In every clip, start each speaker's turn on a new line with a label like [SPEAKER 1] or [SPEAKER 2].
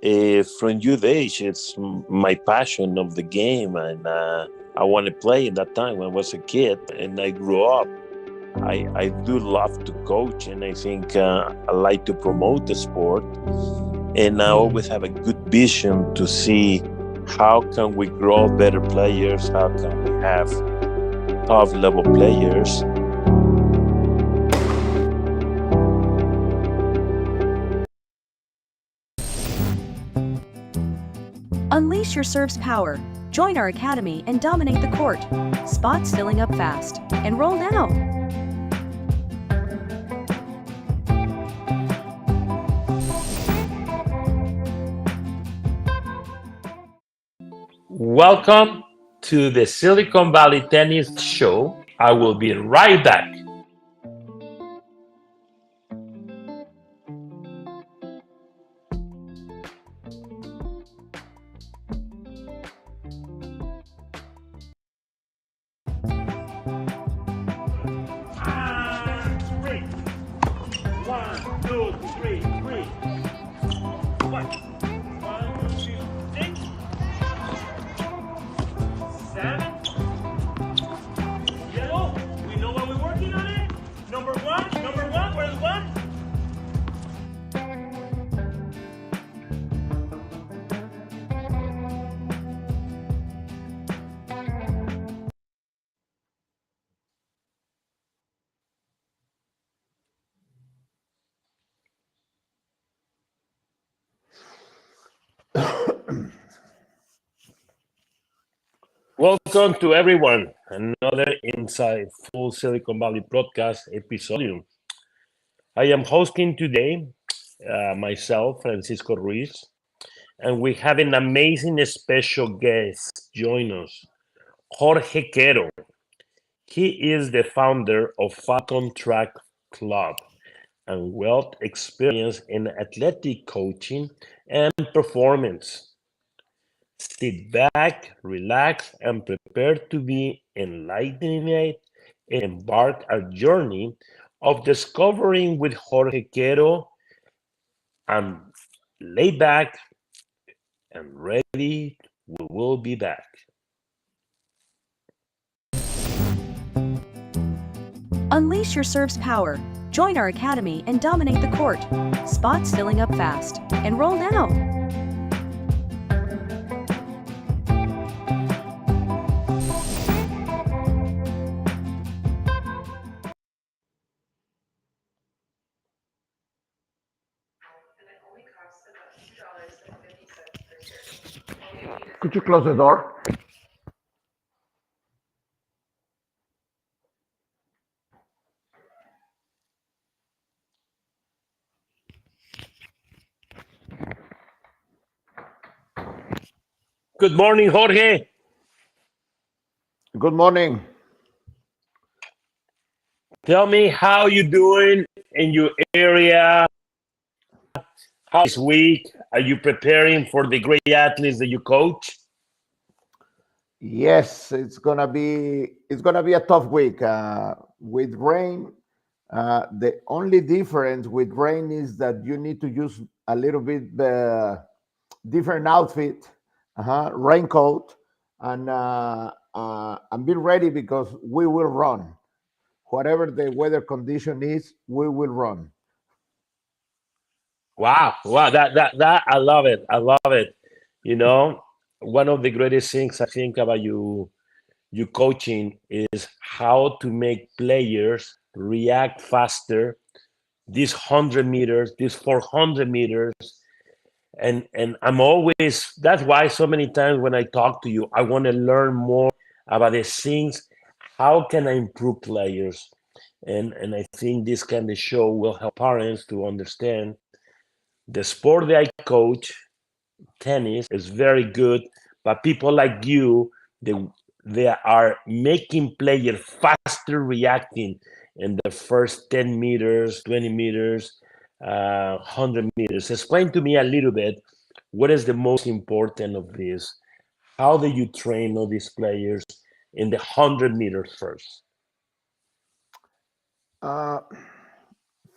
[SPEAKER 1] From youth age, it's my passion of the game, and I want to play at that time when I was a kid, and I grew up. I do love to coach, and I think I like to promote the sport, and I always have a good vision to see how can we grow better players, how can we have top level players.
[SPEAKER 2] Unleash your serve's power. Join our academy and dominate the court. Spots filling up fast. Enroll now.
[SPEAKER 3] Welcome to the Silicon Valley Tennis Show. I will be right back. Welcome to everyone. Another Inside Full Silicon Valley broadcast episode. I am hosting today myself, Francisco Ruiz, and we have an amazing special guest join us, Jorge Quero. He is the founder of Falcon Track Club and wealth experience in athletic coaching and performance. Sit back, relax, and prepare to be enlightened and embark a journey of discovering with Jorge Quero. I'm laid back and ready. We will be back.
[SPEAKER 2] Unleash your serve's power. Join our academy and dominate the court. Spots filling up fast. Enroll now.
[SPEAKER 4] Could you close the door?
[SPEAKER 3] Good morning, Jorge.
[SPEAKER 4] Good morning.
[SPEAKER 3] Tell me how you doing in your area. How this week are you preparing for the great athletes that you coach?
[SPEAKER 4] Yes, it's gonna be a tough week with rain. The only difference with rain is that you need to use a little bit different outfit, raincoat, and be ready because we will run. Whatever the weather condition is, we will run.
[SPEAKER 3] Wow, that I love it. I love it. You know, one of the greatest things I think about you coaching is how to make players react faster. These 100 meters, these 400 meters, and I'm always. That's why so many times when I talk to you, I want to learn more about these things. How can I improve players? And I think this kind of show will help parents to understand the sport that I coach, tennis, is very good, but people like you, they are making players faster reacting in the first 10 meters, 20 meters, 100 meters. Explain to me a little bit what is the most important of this? How do you train all these players in the 100 meters first?
[SPEAKER 4] Uh,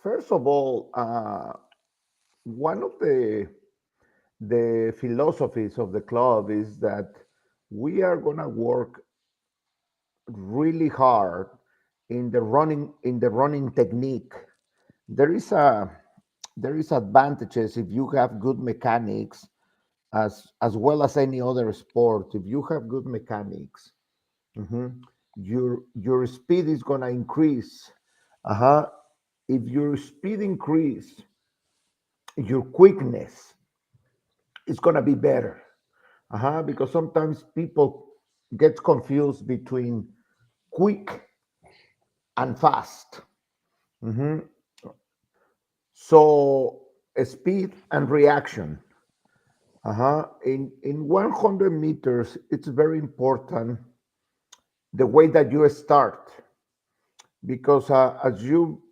[SPEAKER 4] First of all, one of the philosophies of the club is that we are going to work really hard in the running technique. There is a there is advantages if you have good mechanics, as well as any other sport. If you have good mechanics, mhm, your speed is going to increase. Uh-huh. If your speed increase, your quickness is going to be better. Uh-huh. Because sometimes people get confused between quick and fast. Mhm. So speed and reaction. Uh-huh. In 100 meters, it's very important the way that you start, because as you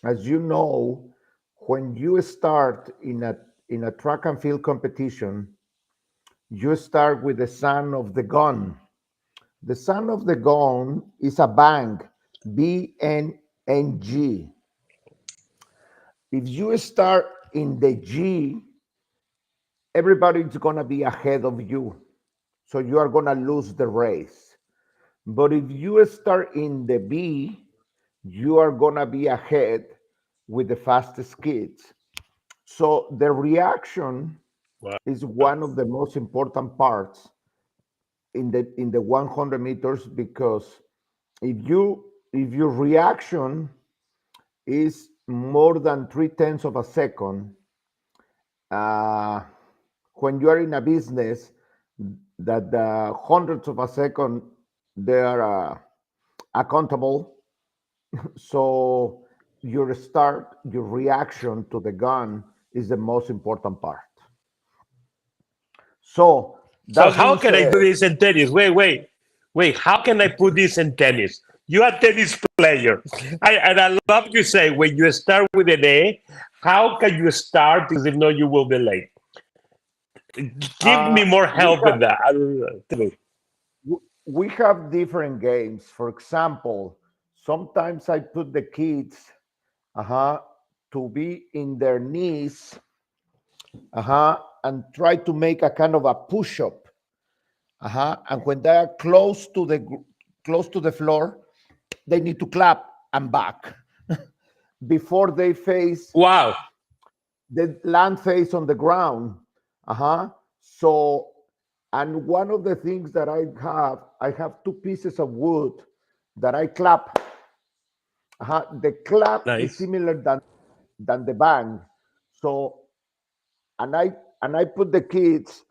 [SPEAKER 4] know, when you start in a track and field competition, you start with the sound of the gun. The sound of the gun is a bang, BNNG. If you start in the G, everybody's gonna be ahead of you, so you are gonna lose the race. But if you start in the B, you are gonna be ahead with the fastest kids. So the reaction
[SPEAKER 3] Wow.
[SPEAKER 4] is one of the most important parts in the 100 meters, because if your reaction is more than 3/10 of a second, uh, when you are in a business that the hundreds of a second they are accountable. So your reaction to the gun is the most important part. So
[SPEAKER 3] So
[SPEAKER 4] that
[SPEAKER 3] how
[SPEAKER 4] being
[SPEAKER 3] can I do
[SPEAKER 4] said,
[SPEAKER 3] this in tennis? Wait. How can I put this in tennis? You're a tennis player, and I love you say when you start with an A. How can you start? Because if not, you will be late. Give me more
[SPEAKER 4] we
[SPEAKER 3] help
[SPEAKER 4] have
[SPEAKER 3] in that. I don't know. Tell me.
[SPEAKER 4] we have different games. For example, sometimes I put the kids uh-huh, to be in their knees uh-huh, and try to make a kind of a push-up. Uh-huh. And when they are close to the floor, they need to clap and back before they face
[SPEAKER 3] Wow.
[SPEAKER 4] the land face on the ground. Uh-huh. So, and one of the things that I have two pieces of wood that I clap. Uh-huh. The clap is
[SPEAKER 3] Nice.
[SPEAKER 4] similar than the bang. So, and I put the kids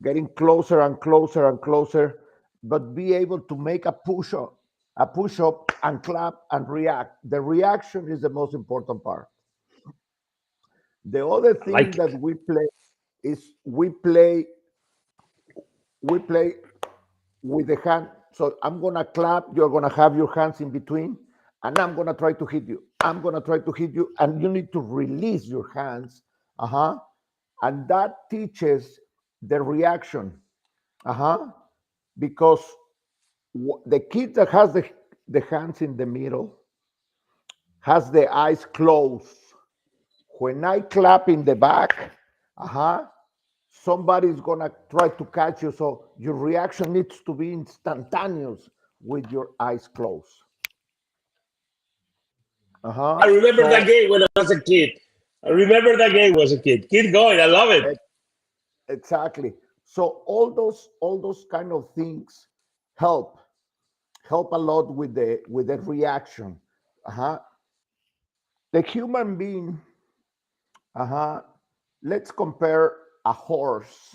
[SPEAKER 4] getting closer and closer and closer, but be able to make a push up and clap and react. The reaction is the most important part. The other
[SPEAKER 3] I
[SPEAKER 4] thing
[SPEAKER 3] like
[SPEAKER 4] that
[SPEAKER 3] it.
[SPEAKER 4] we play is we play with the hand. So I'm gonna clap, you're gonna have your hands in between, and I'm gonna try to hit you. I'm gonna try to hit you, and you need to release your hands. Uh-huh. And that teaches the reaction. Uh-huh. Because the kid that has the hands in the middle has the eyes closed. When I clap in the back, uh-huh, somebody's gonna try to catch you. So your reaction needs to be instantaneous with your eyes closed.
[SPEAKER 3] I
[SPEAKER 4] Uh-huh.
[SPEAKER 3] remember that
[SPEAKER 4] So
[SPEAKER 3] game when I was a kid. I remember that game was a kid. Keep going. I love it.
[SPEAKER 4] exactly. So all those kind of things help help a lot with the reaction. Uh-huh. The human being, uh-huh. Let's compare a horse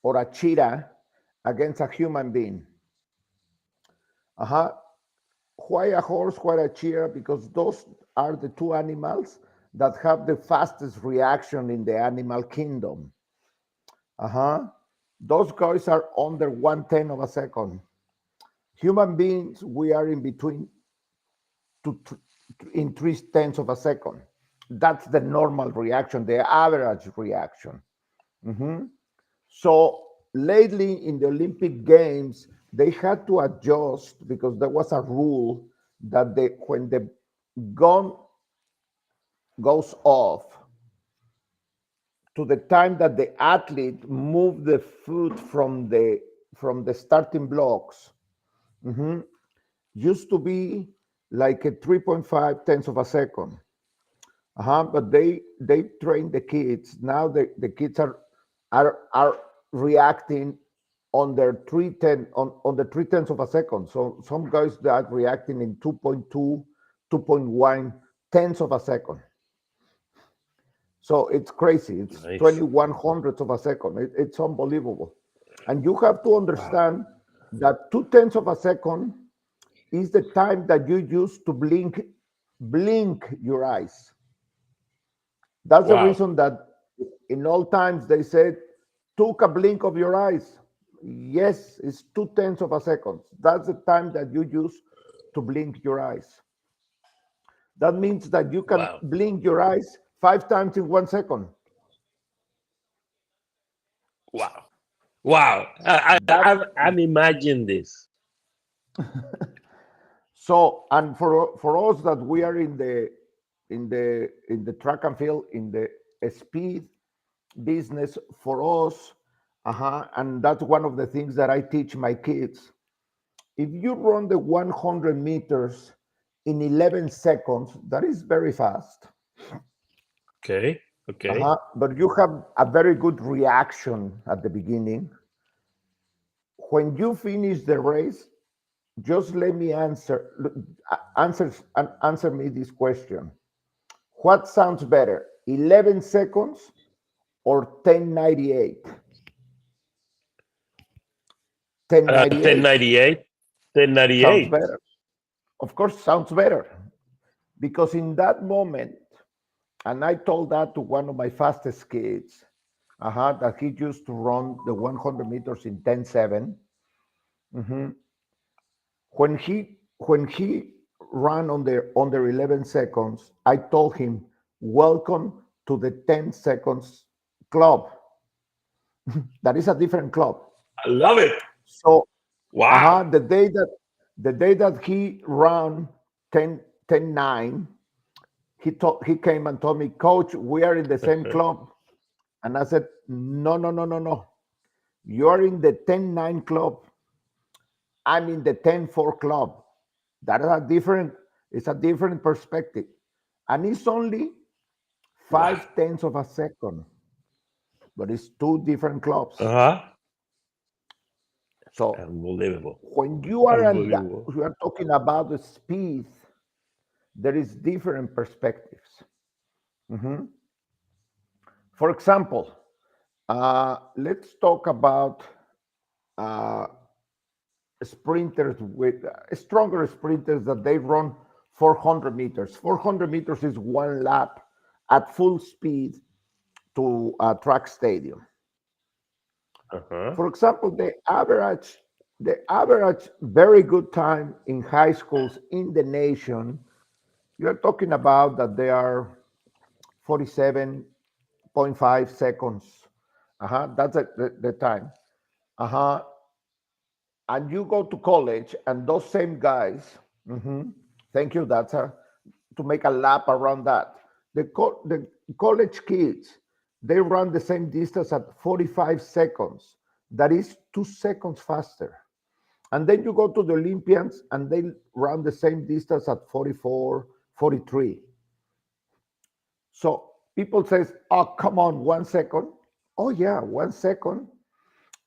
[SPEAKER 4] or a cheetah against a human being. Uh-huh. Why a horse? Why a cheetah? Because those are the two animals that have the fastest reaction in the animal kingdom. Uh-huh. Those guys are under 1/10 of a second. Human beings, we are in between in 3/10 of a second. That's the normal reaction, the average reaction. Mhm. So lately in the Olympic Games, they had to adjust because there was a rule that when the gun goes off to the time that the athlete moved the foot from the starting blocks, used to be like a 3.5 tenths of a second. But they train the kids. Now the kids are reacting on their 3 tenths of a second. So some guys that are reacting in 2.2, 2.1 tenths of a second. So it's crazy. It's
[SPEAKER 3] Nice.
[SPEAKER 4] 21 hundredths of a second. It's unbelievable. And you have to understand that 2 tenths of a second is the time that you use to blink your eyes. That's the reason that in all times they said, took a blink of your eyes. Yes, it's 2 tenths of a second. That's the time that you use to blink your eyes. That means that you can blink your eyes 5 times in 1 second.
[SPEAKER 3] Wow. I'm imagining this.
[SPEAKER 4] So, and for us that we are in the track and field, in the speed business, for us, and that's one of the things that I teach my kids. If you run the 100 meters in 11 seconds, that is very fast.
[SPEAKER 3] Okay.
[SPEAKER 4] But you have a very good reaction at the beginning. When you finish the race, just let me answer me this question. What sounds better, 11 seconds or 1098?
[SPEAKER 3] 1098. 1098.
[SPEAKER 4] Sounds better. Of course, sounds better. Because in that moment, and I told that to one of my fastest kids, that he used to run the 100 meters in 10.7. When he ran on the 11 seconds, I told him, welcome to the 10 seconds club. That is a different club.
[SPEAKER 3] I love it.
[SPEAKER 4] So the day that he ran 10.9, he came and told me, Coach, we are in the same club. And I said, no. You are in the 10.9 club. I'm in the 10.4 club. That is a different perspective. And it's only 5 tenths of a second. But it's 2 different clubs. So
[SPEAKER 3] unbelievable.
[SPEAKER 4] When you are talking about the speed, there is different perspectives. For example, let's talk about sprinters with stronger sprinters that they run 400 meters. 400 meters is 1 lap at full speed to a track stadium. For example, the average very good time in high schools in the nation, you're talking about that they are 47.5 seconds. That's the time. And you go to college, and those same guys, thank you, that's to make a lap around that. The college kids, they run the same distance at 45 seconds. That is 2 seconds faster. And then you go to the Olympians, and they run the same distance at 44, 43. So people says, oh, come on, 1 second. Oh yeah, 1 second.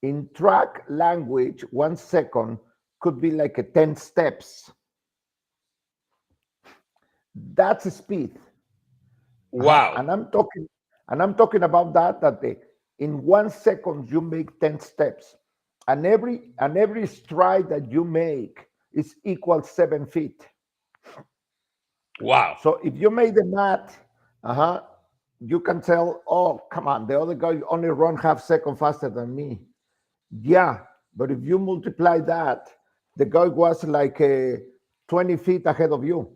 [SPEAKER 4] In track language, 1 second could be like a 10 steps. That's speed.
[SPEAKER 3] Wow.
[SPEAKER 4] And I'm talking about that in 1 second you make 10 steps. And every stride that you make is equal 7 feet.
[SPEAKER 3] Wow.
[SPEAKER 4] So if you make the math, you can tell, oh, come on, the other guy only run half second faster than me. Yeah, but if you multiply that, the guy was like 20 feet ahead of you.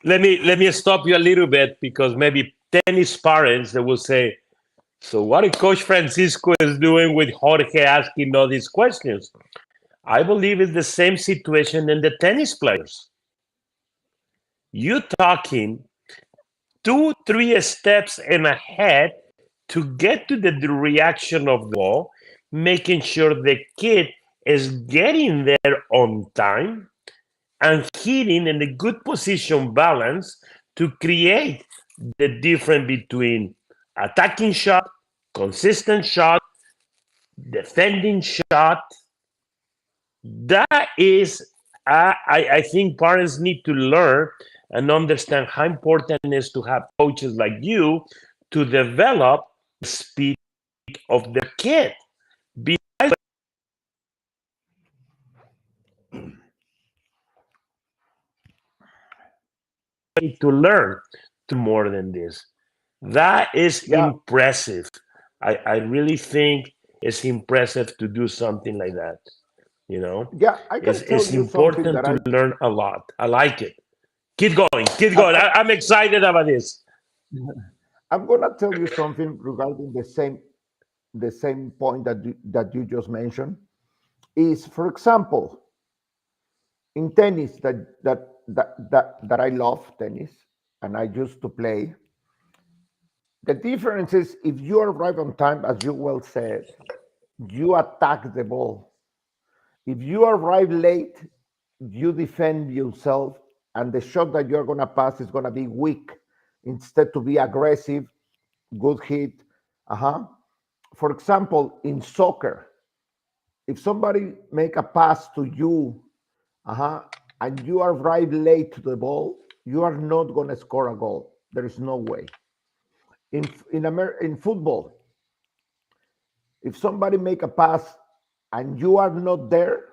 [SPEAKER 3] Let me stop you a little bit, because maybe tennis parents, they will say, so what is Coach Francisco is doing with Jorge asking all these questions? I believe it's the same situation in the tennis players. You talking 2-3 steps and ahead to get to the reaction of the ball, making sure the kid is getting there on time and hitting in a good position balance to create the difference between attacking shot, consistent shot, defending shot. That is, I think parents need to learn and understand how important it is to have coaches like you to develop the speed of the kid. Besides, to learn to more than this. That is impressive. I really think it's impressive to do something like that. You know,
[SPEAKER 4] Yeah, I can tell
[SPEAKER 3] it's
[SPEAKER 4] you something
[SPEAKER 3] important
[SPEAKER 4] that
[SPEAKER 3] to learn a lot. I like it. Keep going, keep going. I'm excited about this.
[SPEAKER 4] I'm gonna tell you something regarding the same point that you just mentioned. Is, for example, in tennis that I love tennis and I used to play. The difference is if you arrive on time, as you well said, you attack the ball. If you arrive late, you defend yourself, and the shot that you're gonna pass is gonna be weak instead to be aggressive, good hit. Uh-huh. For example, in soccer, if somebody make a pass to you, uh-huh, and you arrive late to the ball, you are not gonna score a goal. There is no way. In football, if somebody make a pass and you are not there,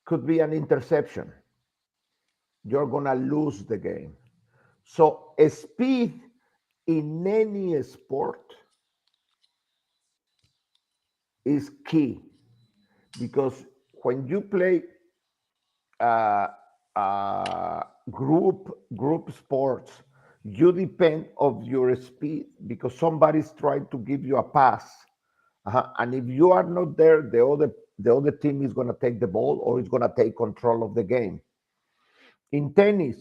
[SPEAKER 4] could be an interception. You're gonna lose the game. So speed in any sport is key because when you play uh, group sports, you depend of your speed because somebody's trying to give you a pass. And if you are not there, the other team is going to take the ball or is going to take control of the game. In tennis,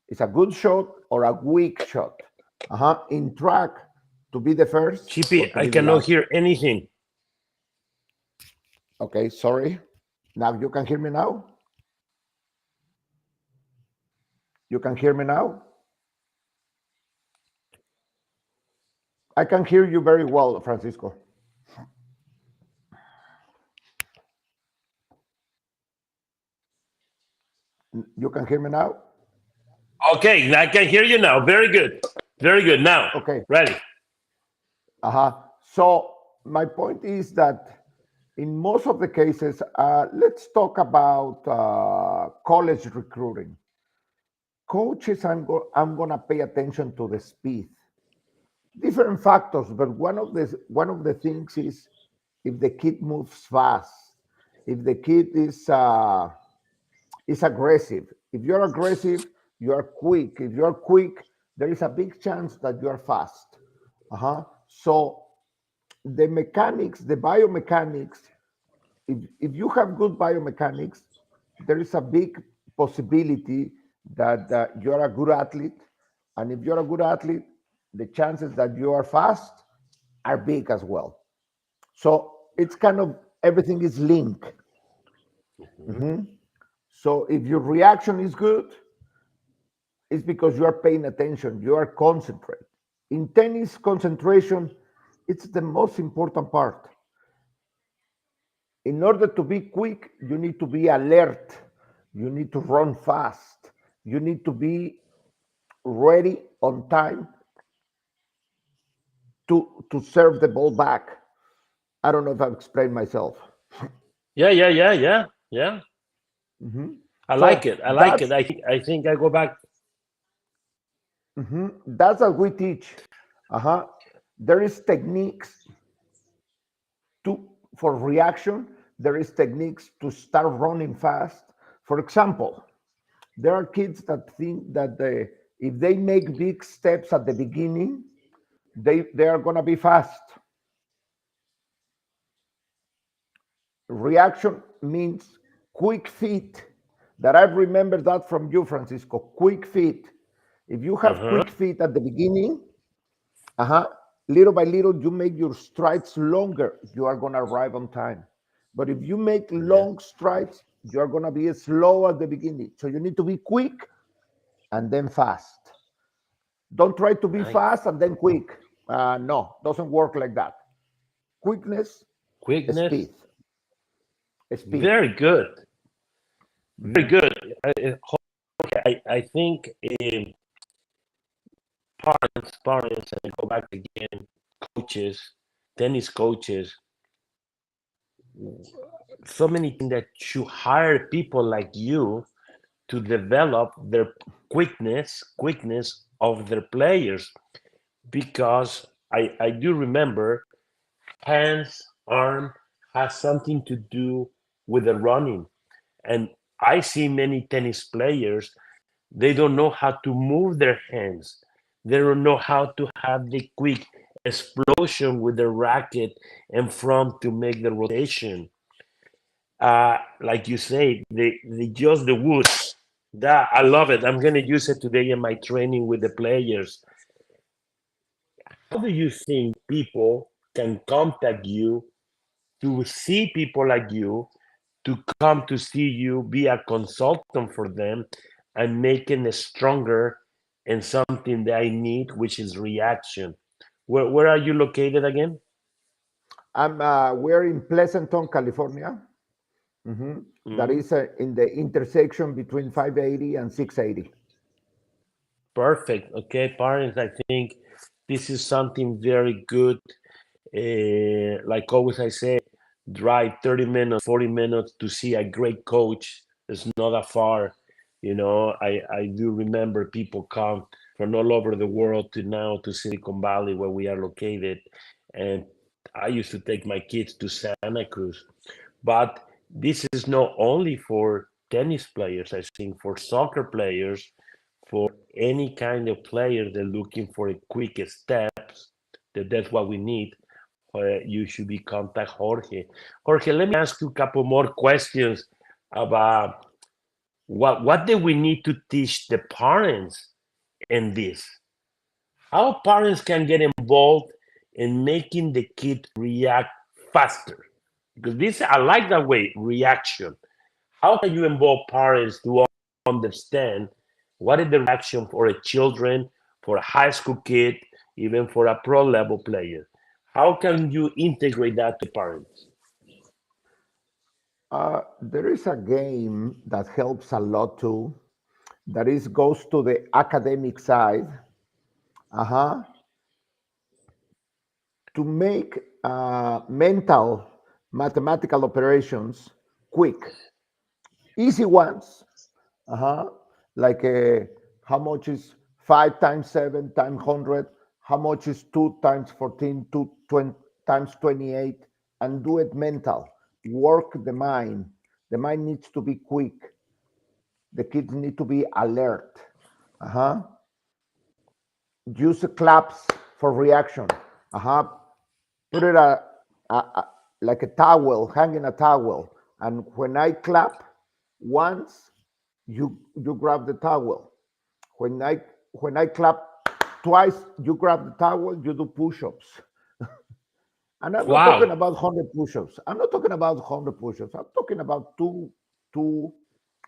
[SPEAKER 4] it's a good shot or a weak shot. In track, to be the first or
[SPEAKER 3] Chippy,
[SPEAKER 4] to
[SPEAKER 3] I
[SPEAKER 4] be the
[SPEAKER 3] cannot
[SPEAKER 4] last.
[SPEAKER 3] hear anything.
[SPEAKER 4] Okay, sorry. Now you can hear me now? You can hear me now? I can hear you very well, Francisco. You can hear me now?
[SPEAKER 3] Okay, I can hear you now. Very good. Very good. Now,
[SPEAKER 4] Okay.
[SPEAKER 3] ready.
[SPEAKER 4] So my point is that in most of the cases, let's talk about college recruiting. Coaches, I'm gonna pay attention to the speed. Different factors, but one of the things is if the kid moves fast, if the kid is aggressive. If you're aggressive, you are quick. If you're quick, there is a big chance that you are fast. So the mechanics, the biomechanics, if you have good biomechanics, there is a big possibility that you're a good athlete. And if you're a good athlete, the chances that you are fast are big as well. So it's kind of everything is linked. So if your reaction is good, it's because you are paying attention, you are concentrated. In tennis, concentration, it's the most important part. In order to be quick, you need to be alert. You need to run fast. You need to be ready on time to serve the ball back. I don't know if I've explained myself.
[SPEAKER 3] Yeah. I
[SPEAKER 4] So
[SPEAKER 3] like it. I like
[SPEAKER 4] that's
[SPEAKER 3] it. I think I go back.
[SPEAKER 4] that's what we teach. There is techniques to for reaction. There is techniques to start running fast. For example, there are kids that think that if they make big steps at the beginning, they are going to be fast. Reaction means quick feet. That I remember that from you, Francisco. Quick feet. If you have quick feet at the beginning, little by little, you make your strides longer, you are going to arrive on time. But if you make long strides, you're going to be slow at the beginning. So you need to be quick and then fast. Don't try to be fast and then quick. No, doesn't work like that. Quickness, speed.
[SPEAKER 3] Very good. Very good. I think parents, and go back again, coaches, tennis coaches, so many things that should hire people like you to develop their quickness of their players, because I do remember hands, arm has something to do with the running. And I see many tennis players, they don't know how to move their hands. They don't know how to have the quick explosion with the racket in front to make the rotation. Like you say, the just the wood. That I love it. I'm gonna use it today in my training with the players. How do you think people can contact you to see people like you, to come to see you, be a consultant for them, and making it stronger in something that I need, which is reaction? Where are you located again?
[SPEAKER 4] We're in Pleasanton, California. That is in the intersection between 580 and 680.
[SPEAKER 3] Perfect. Okay, parents, I think this is something very good. Like always, I say, drive 30 minutes, 40 minutes to see a great coach. It's not that far. I do remember people come from all over the world to now to Silicon Valley, where we are located. And I used to take my kids to Santa Cruz. But this is not only for tennis players, I think for soccer players, for any kind of player they're looking for a quick steps, that's what we need. You should be contact Jorge. Jorge, let me ask you a couple more questions about what do we need to teach the parents in this? How parents can get involved in making the kid react faster? Because this, I like that way, reaction. How can you involve parents to understand what is the reaction for a children, for a high school kid, even for a pro level player? How can you integrate that to parents?
[SPEAKER 4] There is a game that helps a lot too. That is goes to the academic side. To make mental mathematical operations quick, easy ones. Like how much is 5 times 7 times 100? How much is 2 times 14, 2 20, times 28? And do it mental. Work the mind. The mind needs to be quick. The kids need to be alert. Use claps for reaction. Put it like a towel, hanging a towel. And when I clap once, you grab the towel. When I clap twice, you grab the towel, you do push-ups. And I'm not talking about 100 push-ups. I'm not talking about 100 push-ups. I'm talking about two,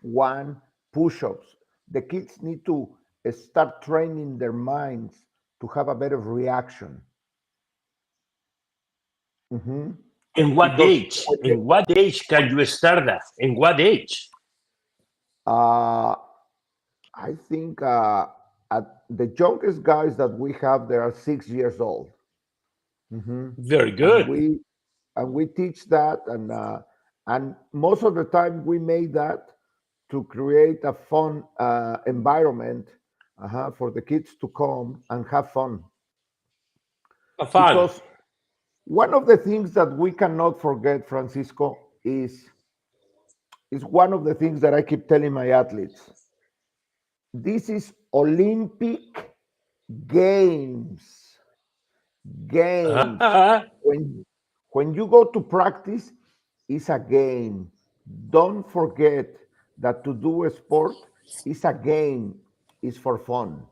[SPEAKER 4] 1 push-ups. The kids need to start training their minds to have a better reaction.
[SPEAKER 3] In what age? In what age can you start that? In what age?
[SPEAKER 4] I think at the youngest guys that we have, they are 6 years old.
[SPEAKER 3] Very good.
[SPEAKER 4] And we teach that, and most of the time we made that to create a fun environment for the kids to come and have fun. Because one of the things that we cannot forget, Francisco, is one of the things that I keep telling my athletes. This is Olympic Games. Games. When you go to practice, it's a game. Don't forget that to do a sport is a game, it's for fun.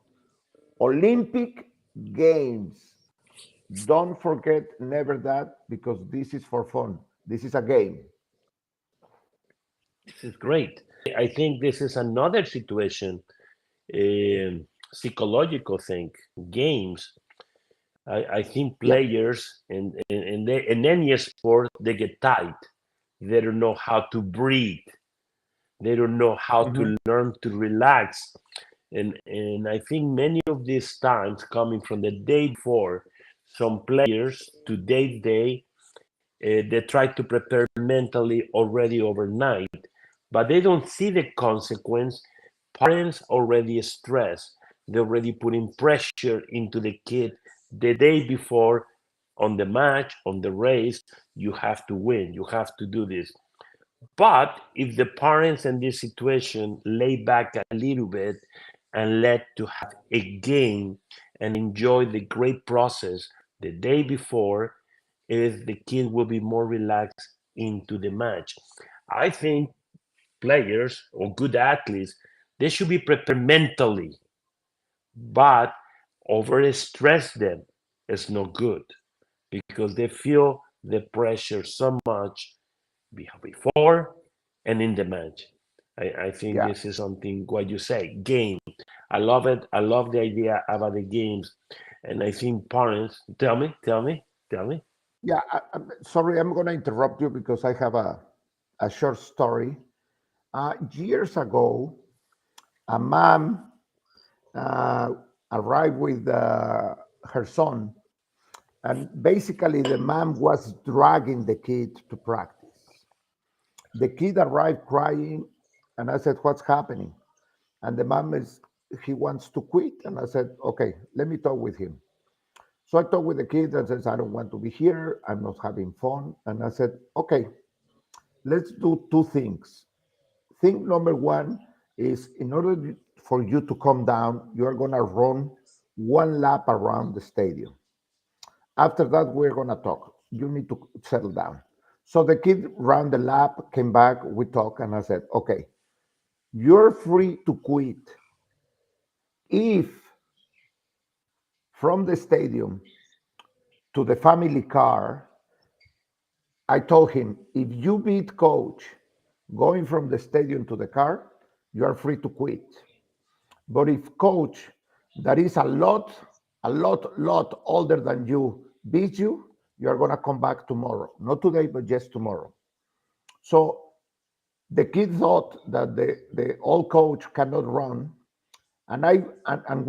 [SPEAKER 4] Olympic Games. Don't forget never that, because this is for fun. This is a game.
[SPEAKER 3] This is great. I think this is another situation, psychological thing. Games. I think
[SPEAKER 4] Yeah.
[SPEAKER 3] players in any sport, they get tight. They don't know how to breathe. They don't know how
[SPEAKER 4] Mhm.
[SPEAKER 3] to learn to relax. And I think many of these times coming from the day before, some players today's day, they try to prepare mentally already overnight, but they don't see the consequence. Parents already stressed. They're already putting pressure into the kid the day before on the match, on the race. You have to win. You have to do this. But if the parents in this situation lay back a little bit and let to have a game and enjoy the great process the day before, is the kid will be more relaxed into the match. I think players or good athletes, they should be prepared mentally, but over stress them is no good because they feel the pressure so much before and in the match. I think
[SPEAKER 4] Yeah.
[SPEAKER 3] this is something what you say, game. I love it. I love the idea about the games. And I think parents, tell me.
[SPEAKER 4] Yeah. Sorry, I'm going to interrupt you because I have a short story. Years ago, a mom uh, arrived with her son, and basically the mom was dragging the kid to practice. The kid arrived crying, and I said, "What's happening?" And the mom is, he wants to quit, and I said, "Okay, let me talk with him." So I talked with the kid and says, "I don't want to be here. I'm not having fun." And I said, "Okay, let's do two things. Thing number one is, in order for you to calm down, you are going to run one lap around the stadium. After that, we're going to talk. You need to settle down." So the kid ran the lap, came back, we talked, and I said, "Okay, you're free to quit if from the stadium to the family car." I told him, "If you beat coach going from the stadium to the car, you are free to quit. But if coach that is a lot older than you beats you, you are going to come back tomorrow. Not today, but just tomorrow." So the kid thought that the old coach cannot run. And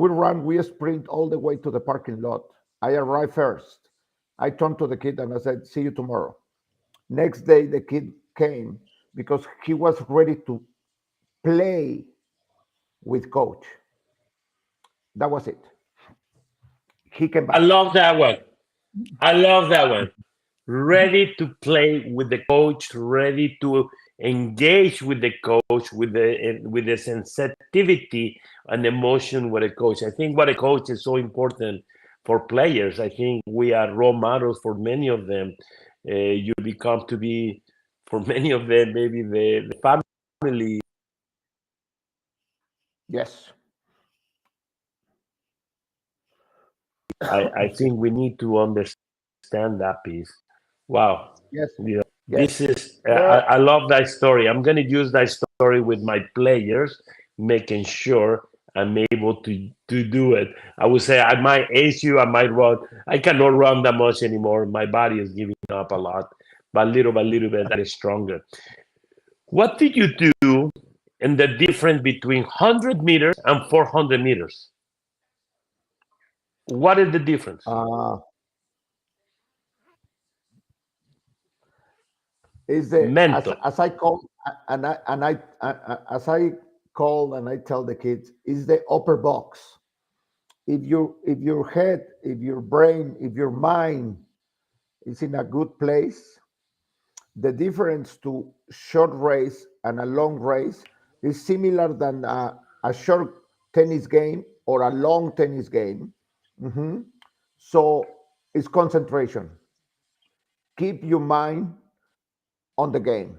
[SPEAKER 4] we sprint all the way to the parking lot. I arrived first. I turned to the kid and I said, "See you tomorrow." Next day, the kid came because he was ready to play with coach. That was it. He came
[SPEAKER 3] I
[SPEAKER 4] back.
[SPEAKER 3] love that one. I love that one. Ready to play with the coach, ready to engage with the coach, with the sensitivity and emotion with the coach. I think what a coach is so important for players. I think we are role models for many of them. You become to be, for many of them, maybe the family.
[SPEAKER 4] Yes.
[SPEAKER 3] I think we need to understand that piece. Wow.
[SPEAKER 4] Yes.
[SPEAKER 3] You know, this
[SPEAKER 4] Yes.
[SPEAKER 3] is,
[SPEAKER 4] There are,
[SPEAKER 3] I love that story. I'm going to use that story with my players, making sure I'm able to do it. I would say I might ace you, I might run. I cannot run that much anymore. My body is giving up a lot, but little by little bit, that is stronger. What did you do in the difference between 100 meters and 400 meters? What is the difference?
[SPEAKER 4] uh, is the
[SPEAKER 3] Mental.
[SPEAKER 4] as I call as I call and I tell the kids, is the upper box. If your head, if your brain, if your mind is in a good place, the difference to short race and a long race is similar than a short tennis game or a long tennis game. Mhm. So it's concentration. Keep your mind on the game.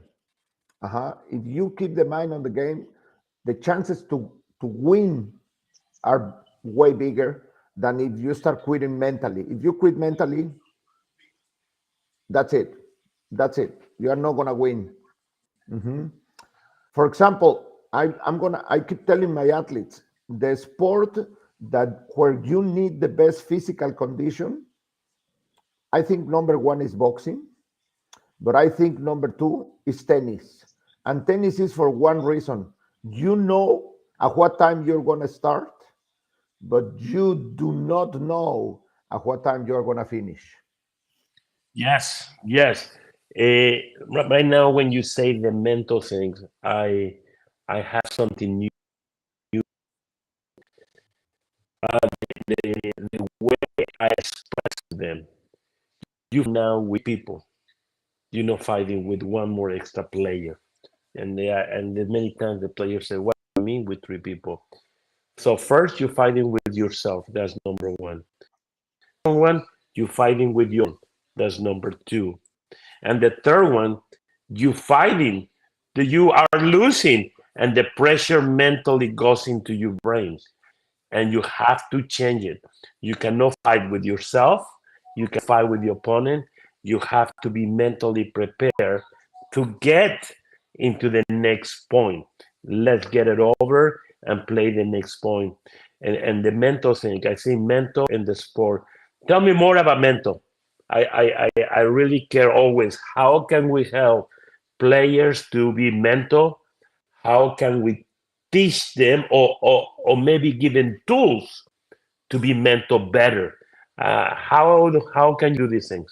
[SPEAKER 4] If you keep the mind on the game, the chances to win are way bigger than if you start quitting mentally. If you quit mentally, that's it. That's it. You are not gonna win. Mhm. For example, I keep telling my athletes the sport that where you need the best physical condition. I think number one is boxing, but I think number two is tennis. And tennis is for one reason. You know at what time you're gonna start, but you do not know at what time you're gonna finish.
[SPEAKER 3] Yes, yes. Right now, when you say the mental things, I have something new. Uh, the way I express them, you now with people, fighting with one more extra player, and then many times the players say, "What do you mean with three people?" So first, you're fighting with yourself. That's number one. Second one, you're fighting with your. That's number two. And the third one, you fighting, you are losing, and the pressure mentally goes into your brain, and you have to change it. You cannot fight with yourself. You can fight with your opponent. You have to be mentally prepared to get into the next point. Let's get it over and play the next point. And the mental thing, I say mental in the sport. Tell me more about mental. I really care always. How can we help players to be mental? How can we teach them or maybe give them tools to be mental better? How can you do these things?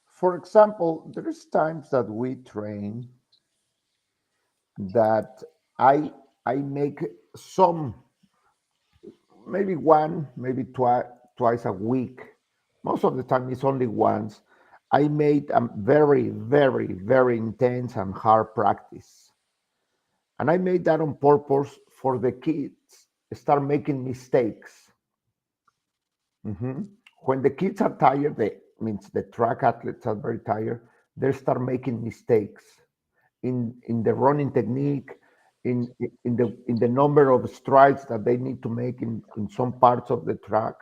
[SPEAKER 4] For example, there's times that we train that I I make some, maybe one, maybe twice a week. Most of the time it's only once. I made a very, very, very intense and hard practice. And I made that on purpose for the kids start making mistakes. Mhm. When the kids are tired, they means the track athletes are very tired, they start making mistakes in the running technique, in the number of strides that they need to make in some parts of the track.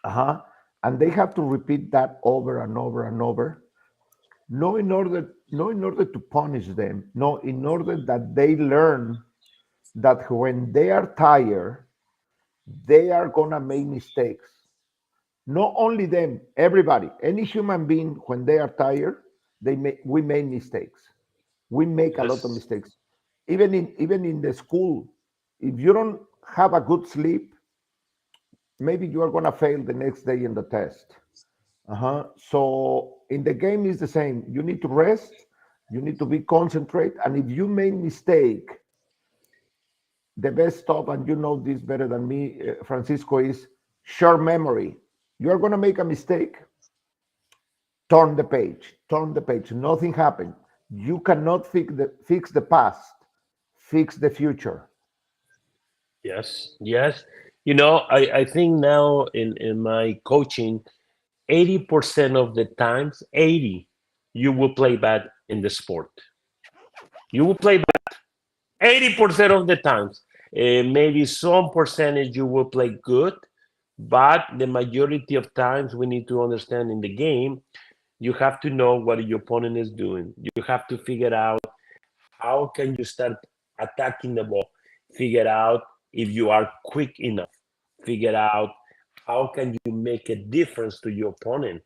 [SPEAKER 4] Uh-huh. And they have to repeat that over and over and over. No in order to punish them, no, in order that they learn that when they are tired, they are gonna make mistakes. Not only them, everybody, any human being, when they are tired, we make mistakes. We make a lot of
[SPEAKER 3] Yes.
[SPEAKER 4] mistakes. Even in the school, if you don't have a good sleep, maybe you are gonna fail the next day in the test. Uh-huh. So in the game is the same. You need to rest. You need to be concentrate. And if you make mistake, the best stop, and you know this better than me, Francisco, is short memory. You are gonna make a mistake. Turn the page. Turn the page. Nothing happened. You cannot fix the past. Fix the future.
[SPEAKER 3] Yes. Yes. I think now in my coaching, 80% of the times, 80, you will play bad in the sport. You will play bad 80% of the times. Maybe some percentage you will play good, but the majority of times we need to understand in the game, you have to know what your opponent is doing. You have to figure out how can you start attacking the ball, figure out if you are quick enough, figure out how can you make a difference to your opponent.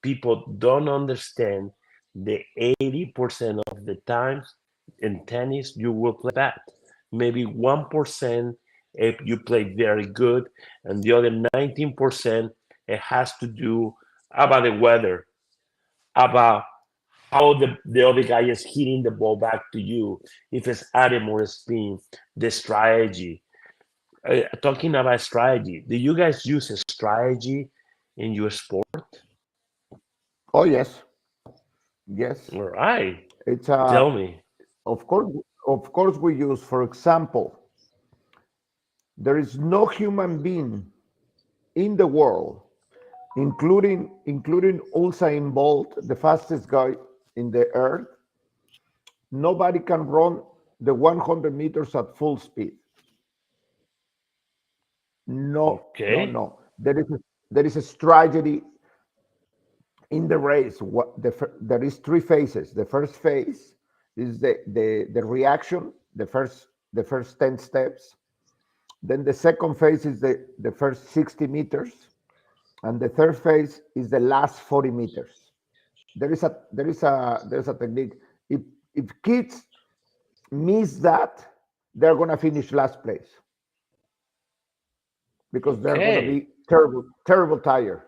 [SPEAKER 3] People don't understand the 80% of the times in tennis you will play bad. Maybe 1% if you play very good, and the other 19% it has to do about the weather, about how the other guy is hitting the ball back to you, if it's adding more spin, the strategy. Talking about strategy, do you guys use a strategy in your sport?
[SPEAKER 4] Oh yes, yes.
[SPEAKER 3] All right,
[SPEAKER 4] It's
[SPEAKER 3] tell me.
[SPEAKER 4] of course, we use, for example, there is no human being in the world, including Usain Bolt, the fastest guy in the earth. Nobody can run the 100 meters at full speed. No, no,
[SPEAKER 3] Okay.
[SPEAKER 4] no. There is a strategy in the race. There is three phases. The first phase is the reaction, the first 10 steps. Then the second phase is the first 60 meters. And the third phase is the last 40 meters. There is a technique. If kids miss that, they're gonna finish last place because they're gonna
[SPEAKER 3] Okay.
[SPEAKER 4] be terrible tired.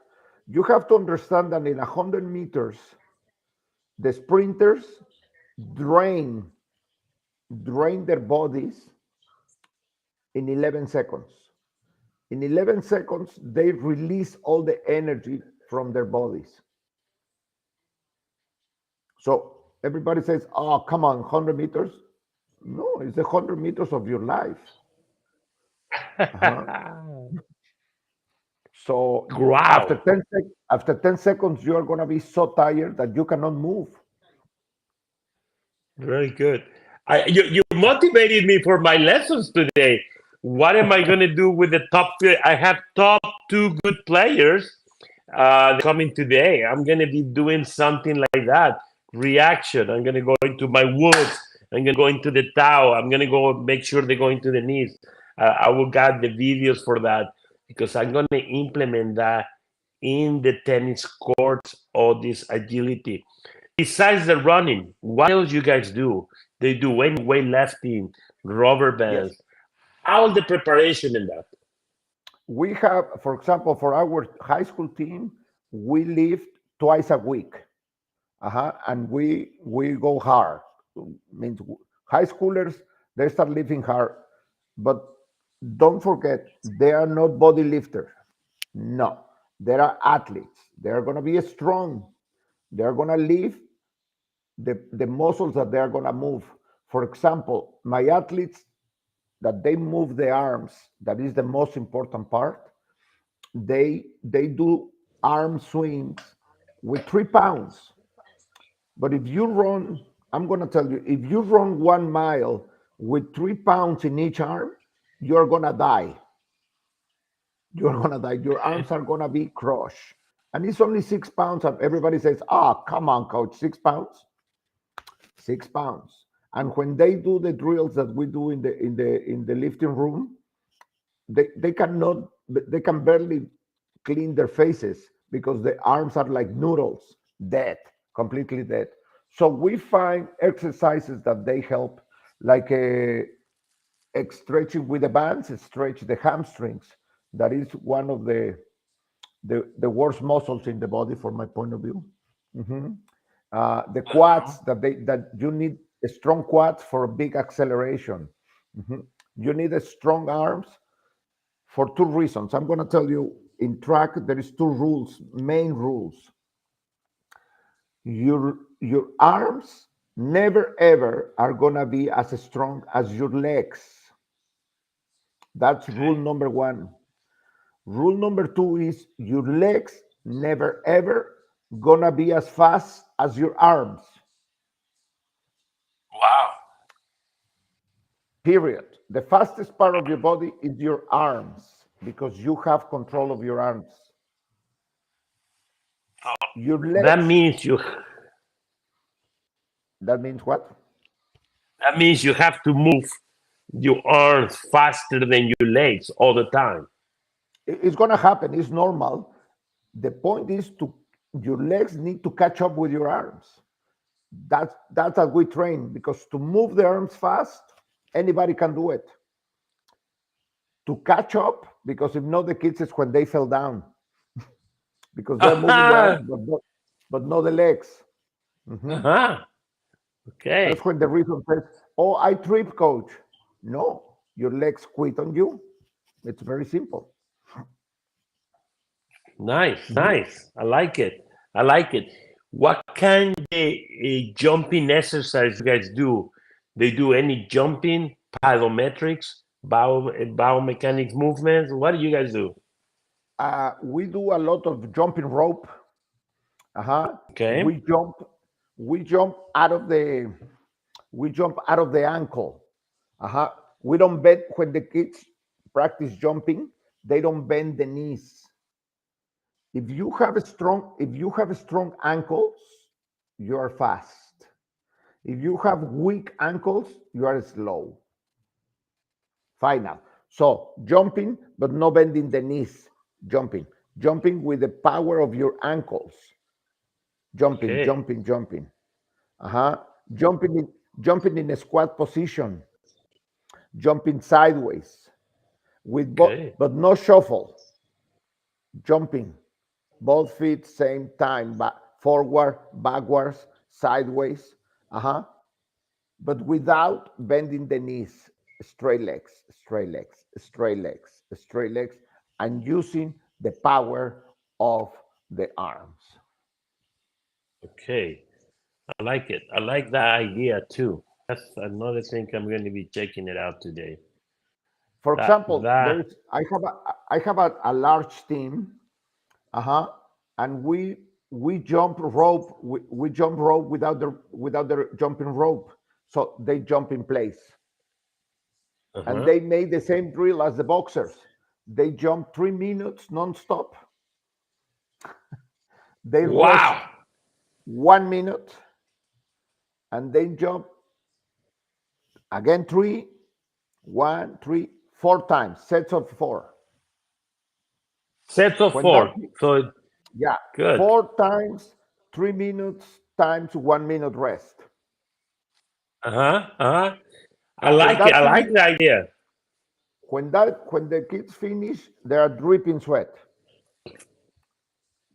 [SPEAKER 4] You have to understand that in 100 meters, the sprinters drain their bodies in 11 seconds. In 11 seconds, they release all the energy from their bodies. So everybody says, "Oh, come on, 100 meters." No, it's the 100 meters of your life. Uh-huh. So
[SPEAKER 3] Wow.
[SPEAKER 4] after 10 seconds, you are going to be so tired that you cannot move.
[SPEAKER 3] Very good. You motivated me for my lessons today. What am I going to do with the top? I have top two good players coming today. I'm going to be doing something like that. Reaction. I'm going to go into my woods. I'm going to go into the towel. I'm going to go make sure they go into the knees. I will get the videos for that because I'm going to implement that in the tennis courts, all this agility. Besides the running, what else you guys do? They do weightlifting, rubber
[SPEAKER 4] Yes.
[SPEAKER 3] bands, all the preparation in that.
[SPEAKER 4] We have, for example, for our high school team, we lift twice a week. And we go hard. Means high schoolers, they start lifting hard. But don't forget, they are not body lifters. No, they are athletes. They are going to be strong. They are going to lift the muscles that they are going to move. For example, my athletes that they move the arms, that is the most important part. They do arm swings with 3 pounds. But if you run, I'm going to tell you, if you run 1 mile with 3 pounds in each arm, you're going to die. You're going to die. Your arms are going to be crushed. And it's only 6 pounds. And everybody says, come on, coach, 6 pounds. 6 pounds. And when they do the drills that we do in the lifting room, they can barely clean their faces because the arms are like noodles, dead, completely dead. So we find exercises that they help, like stretching with the bands, stretch the hamstrings. That is one of the worst muscles in the body, from my point of view. Mhm. The quads that you need strong quads for a big acceleration. Mhm. You need a strong arms for two reasons. I'm going to tell you in track there is two rules, main rules. Your arms never ever are going to be as strong as your legs. That's rule number one. Rule number two is your legs never ever gonna be as fast as your arms.
[SPEAKER 3] Wow.
[SPEAKER 4] Period. The fastest part of your body is your arms because you have control of your arms. Your
[SPEAKER 3] That
[SPEAKER 4] legs,
[SPEAKER 3] means you
[SPEAKER 4] that means what?
[SPEAKER 3] that means you have to move your arms faster than your legs all the time.
[SPEAKER 4] It's gonna happen. It's normal. The point is to your legs need to catch up with your arms. That's how we train because to move the arms fast, anybody can do it. To catch up, because if not, the kids is when they fell down because they're moving the arms, but not the legs. Mhm. That's
[SPEAKER 3] Okay.
[SPEAKER 4] when the reason says, "Oh, I trip, coach." No, your legs quit on you. It's very simple.
[SPEAKER 3] Nice,
[SPEAKER 4] Mhm.
[SPEAKER 3] nice. I like it. I like it. What kind of jumping exercise you guys do? They do any jumping, plyometrics, biomechanics movements? What do you guys do?
[SPEAKER 4] We do a lot of jumping rope. Uh-huh.
[SPEAKER 3] Okay.
[SPEAKER 4] We jump. We jump out of the. We jump out of the ankle. Uh-huh. We don't bet when the kids practice jumping. they don't bend the knees. If you have strong ankles, you are fast. If you have weak ankles, you are slow. Final. So jumping, but no bending the knees. Jumping with the power of your ankles. Jumping,
[SPEAKER 3] Okay.
[SPEAKER 4] jumping, jumping. Uh-huh. Jumping in a squat position. Jumping sideways with
[SPEAKER 3] Okay.
[SPEAKER 4] but no shuffle. Jumping, both feet same time, forward, backwards, sideways. Uh-huh. But without bending the knees. Straight legs, straight legs, straight legs, straight legs, and using the power of the arms.
[SPEAKER 3] Okay. I like it. I like that idea too. That's another thing I'm going to be checking it out today.
[SPEAKER 4] For
[SPEAKER 3] That
[SPEAKER 4] example,
[SPEAKER 3] that
[SPEAKER 4] there's I have a large team, uh-huh, and we jump rope, we jump rope without the jumping rope, so they jump in place, and
[SPEAKER 3] uh-huh.
[SPEAKER 4] they made the same drill as the boxers. They jump 3 minutes non-stop. They rest
[SPEAKER 3] Wow.
[SPEAKER 4] 1 minute, and then jump again 4 times, sets of four.
[SPEAKER 3] Sets of
[SPEAKER 4] When that,
[SPEAKER 3] four. So
[SPEAKER 4] yeah,
[SPEAKER 3] good.
[SPEAKER 4] 4 times, 3 minutes times 1 minute rest.
[SPEAKER 3] Uh-huh. Uh-huh. I
[SPEAKER 4] When
[SPEAKER 3] like it.
[SPEAKER 4] that
[SPEAKER 3] I like
[SPEAKER 4] finish,
[SPEAKER 3] the idea.
[SPEAKER 4] when the kids finish, they are dripping sweat.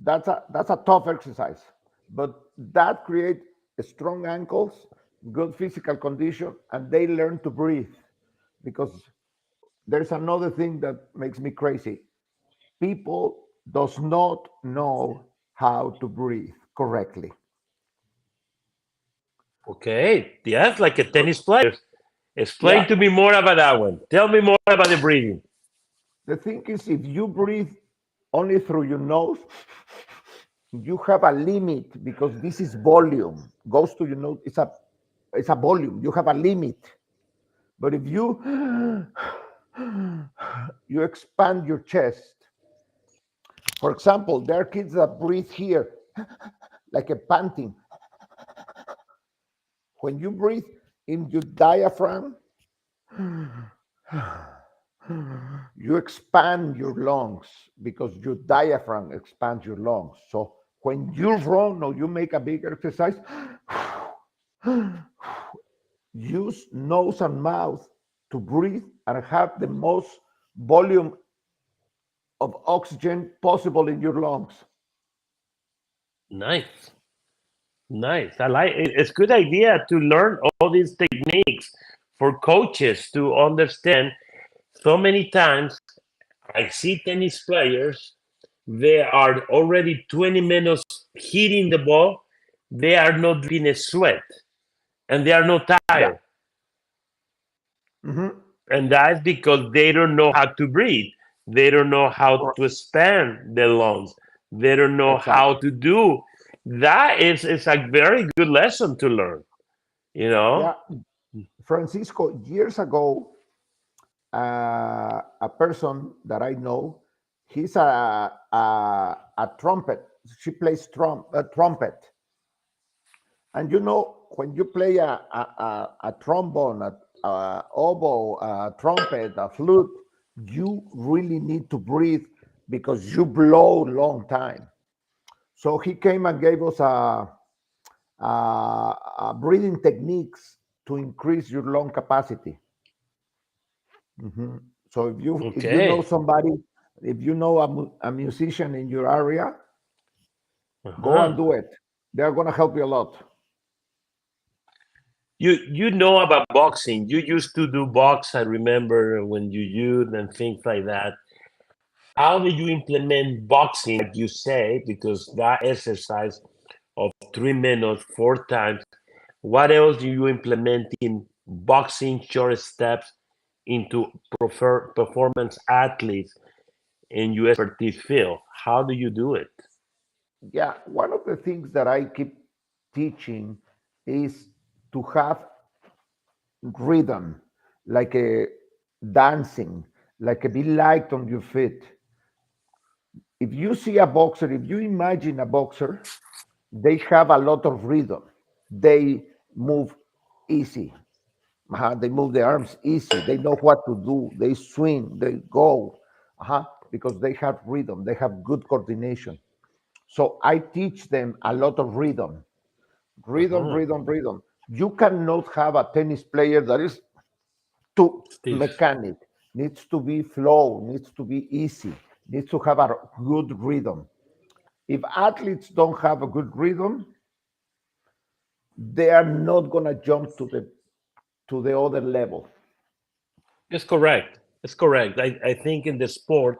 [SPEAKER 4] That's a tough exercise, but that creates strong ankles, good physical condition, and they learn to breathe. Because there's another thing that makes me crazy. People does not know how to breathe correctly.
[SPEAKER 3] Okay. Yes, like a
[SPEAKER 4] So,
[SPEAKER 3] tennis player. Explain
[SPEAKER 4] yeah,
[SPEAKER 3] to me more about that one. Tell me more about the breathing.
[SPEAKER 4] the thing is, if you breathe only through your nose, you have a limit because this is volume. Goes to your nose, it's a volume. You have a limit. But if you expand your chest, for example, there are kids that breathe here like a panting. When you breathe in your diaphragm, you expand your lungs because your diaphragm expands your lungs. So when you run or you make a big exercise, use nose and mouth to breathe and have the most volume of oxygen possible in your lungs.
[SPEAKER 3] Nice. Nice. I like it. It's a good idea to learn all these techniques for coaches to understand. So many times I see tennis players, they are already 20 minutes hitting the ball. They are not in a sweat and they are not
[SPEAKER 4] Yeah.
[SPEAKER 3] tired.
[SPEAKER 4] Mhm.
[SPEAKER 3] And that's because they don't know how to breathe. They don't know how
[SPEAKER 4] Cor-
[SPEAKER 3] to expand the lungs. They don't know how
[SPEAKER 4] Exactly.
[SPEAKER 3] to do. That is a very good lesson to learn, you know?
[SPEAKER 4] Yeah. Francisco, years ago, a person that I know, he's a trumpet. She plays a trumpet. And when you play a trombone, a oboe, a trumpet, a flute, you really need to breathe because you blow long time. So he came and gave us a breathing techniques to increase your lung capacity. Mhm. So if you know
[SPEAKER 3] Okay.
[SPEAKER 4] somebody, if you know a musician in your area, go and
[SPEAKER 3] Uh-huh.
[SPEAKER 4] do it. They're gonna help you a lot.
[SPEAKER 3] You know about boxing. You used to do box, I remember when you used and things like that. How do you implement boxing, like you say, because that exercise of 3 minutes, 4 times, what else do you implement in boxing short steps into performance athletes in your expertise field? How do you do it?
[SPEAKER 4] Yeah, one of the things that I keep teaching is to have rhythm, like a dancing. like a bit light on your feet. If you see a boxer, if you imagine a boxer, they have a lot of rhythm. They move easy. They move their arms easy. They know what to do. They swing. They go. Because they have rhythm. They have good coordination. So I teach them a lot of rhythm. Rhythm. You cannot have a tennis player that is too
[SPEAKER 3] Steve.
[SPEAKER 4] mechanic. Needs to be flow. Needs to be easy. Needs to have a good rhythm. If athletes don't have a good rhythm, they are not gonna jump to the other level.
[SPEAKER 3] It's correct. It's correct. I think in the sport,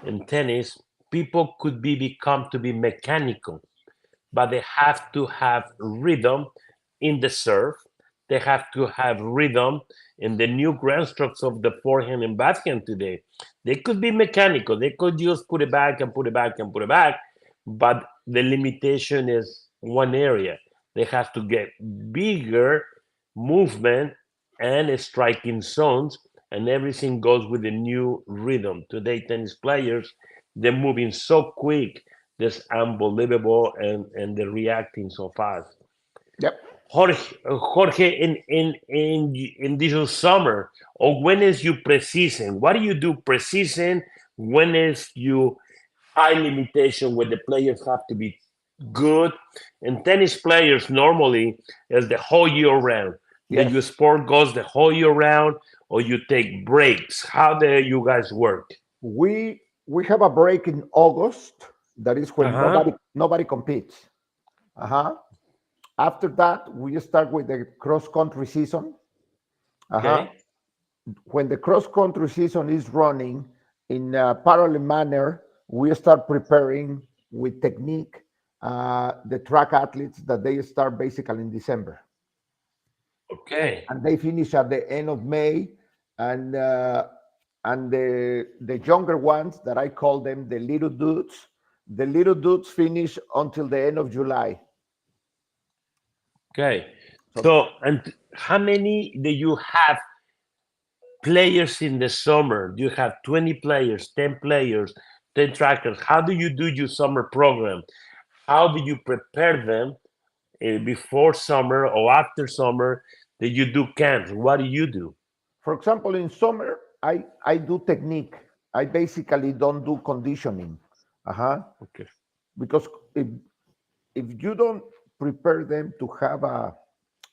[SPEAKER 3] in tennis, people could become to be mechanical, but they have to have rhythm in the serve. They have to have rhythm in the new grand strokes of the forehand and backhand today. They could be mechanical. They could just put it back and put it back and put it back, but the limitation is one area. They have to get bigger movement and striking zones, and everything goes with a new rhythm. Today, tennis players, they're moving so quick, that's unbelievable, and they're reacting so fast.
[SPEAKER 4] Yep.
[SPEAKER 3] Jorge, in this summer, or when is you preseason? What do you do preseason? When is you high limitation where the players have to be good? And tennis players normally is the whole year round. Then your
[SPEAKER 4] Yes.
[SPEAKER 3] sport goes the whole year round, or you take breaks. How do you guys work?
[SPEAKER 4] We have a break in August. That is
[SPEAKER 3] Uh
[SPEAKER 4] when
[SPEAKER 3] huh.
[SPEAKER 4] nobody competes. Uh-huh. After that, we start with the cross country season. Uh-huh.
[SPEAKER 3] Okay.
[SPEAKER 4] When the cross country season is running in a parallel manner, we start preparing with technique the track athletes that they start basically in December,
[SPEAKER 3] Okay.
[SPEAKER 4] and they finish at the end of May, and the younger ones that I call them the little dudes, finish until the end of July.
[SPEAKER 3] Okay.
[SPEAKER 4] So
[SPEAKER 3] So, and how many do you have players in the summer? Do you have 20 players, 10 players, 10 trackers? How do you do your summer program? How do you prepare them before summer or after summer? Do you do camps? What do you do?
[SPEAKER 4] for example, in summer, I do technique. I basically don't do conditioning. Uh-huh.
[SPEAKER 3] Okay.
[SPEAKER 4] Because if you don't prepare them to have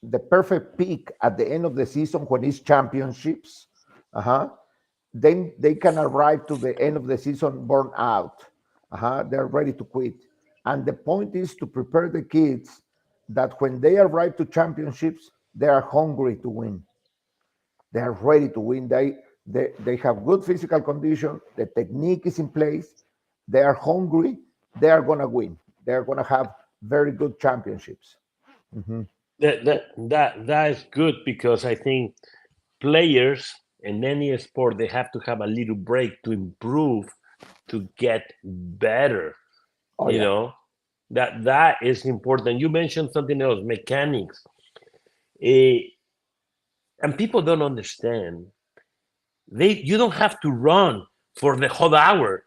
[SPEAKER 4] the perfect peak at the end of the season when it's championships, uh-huh, then they can arrive to the end of the season burn out. Uh-huh, they're ready to quit. And the point is to prepare the kids that when they arrive to championships, they are hungry to win. They are ready to win. They have good physical condition. The technique is in place. They are hungry. They are gonna win. They are gonna have very good championships. Mhm.
[SPEAKER 3] That is good because I think players in any sport they have to have a little break to improve, to get better.
[SPEAKER 4] Oh
[SPEAKER 3] You
[SPEAKER 4] yeah.
[SPEAKER 3] know, that is important. You mentioned something else, mechanics. Eh, and people don't understand. You don't have to run for the whole hour.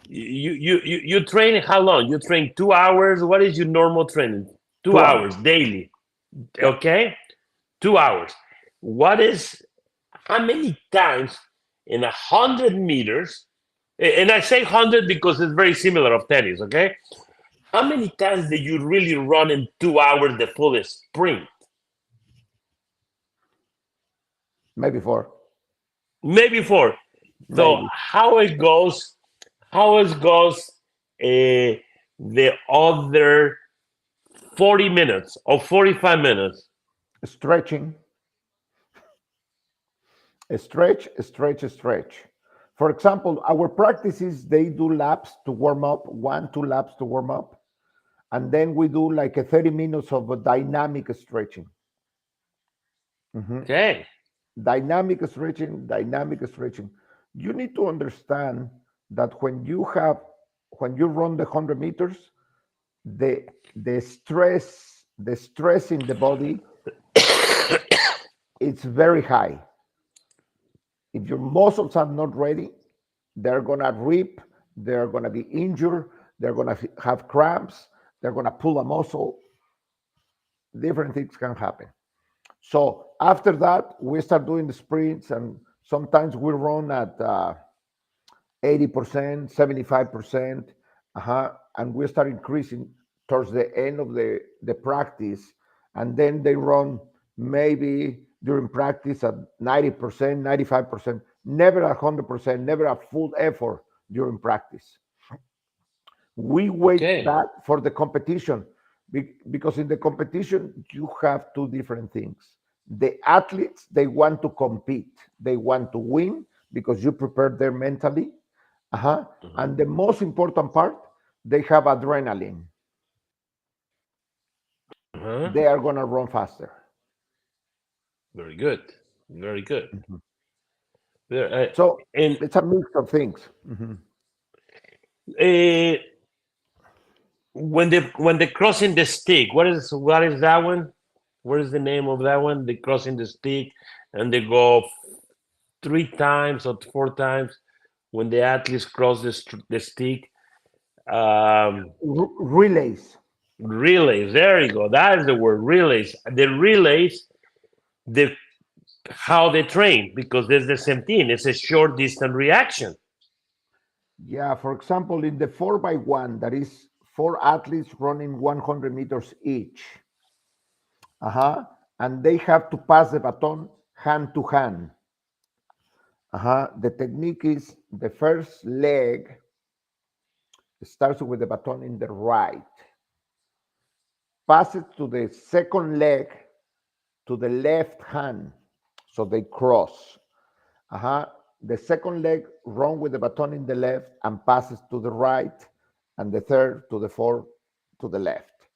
[SPEAKER 3] You train how long? You train 2 hours. What is your normal training? Two
[SPEAKER 4] 2 hours.
[SPEAKER 3] hours daily.
[SPEAKER 4] Yeah.
[SPEAKER 3] Okay, 2 hours. What is how many times in 100 meters? And I say 100 because it's very similar of tennis. Okay, how many times did you really run in 2 hours the fullest sprint?
[SPEAKER 4] Maybe four.
[SPEAKER 3] Maybe four. So
[SPEAKER 4] Maybe
[SPEAKER 3] how it goes the other 40 minutes or 45 minutes.
[SPEAKER 4] stretching, stretch. For example, our practices they do laps to warm up, 1, 2 laps to warm up, and then we do like a 30 minutes of a dynamic stretching. Mhm.
[SPEAKER 3] Okay.
[SPEAKER 4] Dynamic stretching. You need to understand that when you run the 100 meters, the the stress in the body it's very high. If your muscles are not ready, they're gonna rip, they're gonna be injured, they're gonna have cramps, they're gonna pull a muscle. Different things can happen. So after that, we start doing the sprints, and sometimes we run at 80%, 75%, and we start increasing towards the end of the practice. And then they run maybe during practice at 90%, 95%, never 100%, never a full effort during practice. We wait that for the competition because in the competition, you have two different things. The athletes, they want to compete, they want to win because you prepare them mentally. And the most important part, they have adrenaline. They are going to run faster.
[SPEAKER 3] Very good. Very good.
[SPEAKER 4] So it's a mix of things.
[SPEAKER 3] When they crossing the stick, what is that one? What is the name of that one? They crossing the stick and they go 3 times or 4 times. When the athletes cross the stick,
[SPEAKER 4] relays.
[SPEAKER 3] Relays. There you go. That is the word. Relays. The relays. How they train, because there's the same thing. It's a short distance reaction.
[SPEAKER 4] Yeah. For example, in the 4x1, that is 4 athletes running 100 meters each. And they have to pass the baton hand to hand. The technique is the first leg starts with the baton in the right, passes to the second leg to the left hand, so they cross. The second leg run with the baton in the left and passes to the right, and the third to the fourth to the left.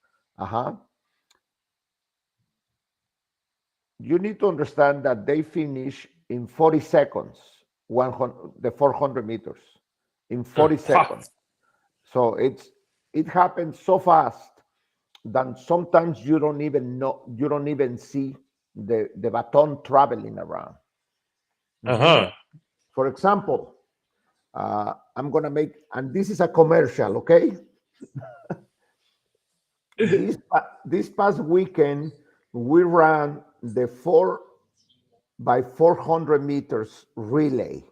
[SPEAKER 4] You need to understand that they finish in 40 seconds, the 400 meters, in 40 seconds. So it happens so fast that sometimes you don't even see the baton traveling around. For example, I'm gonna make, and this is a commercial, okay? This past weekend, we ran the 4x400 meters relay.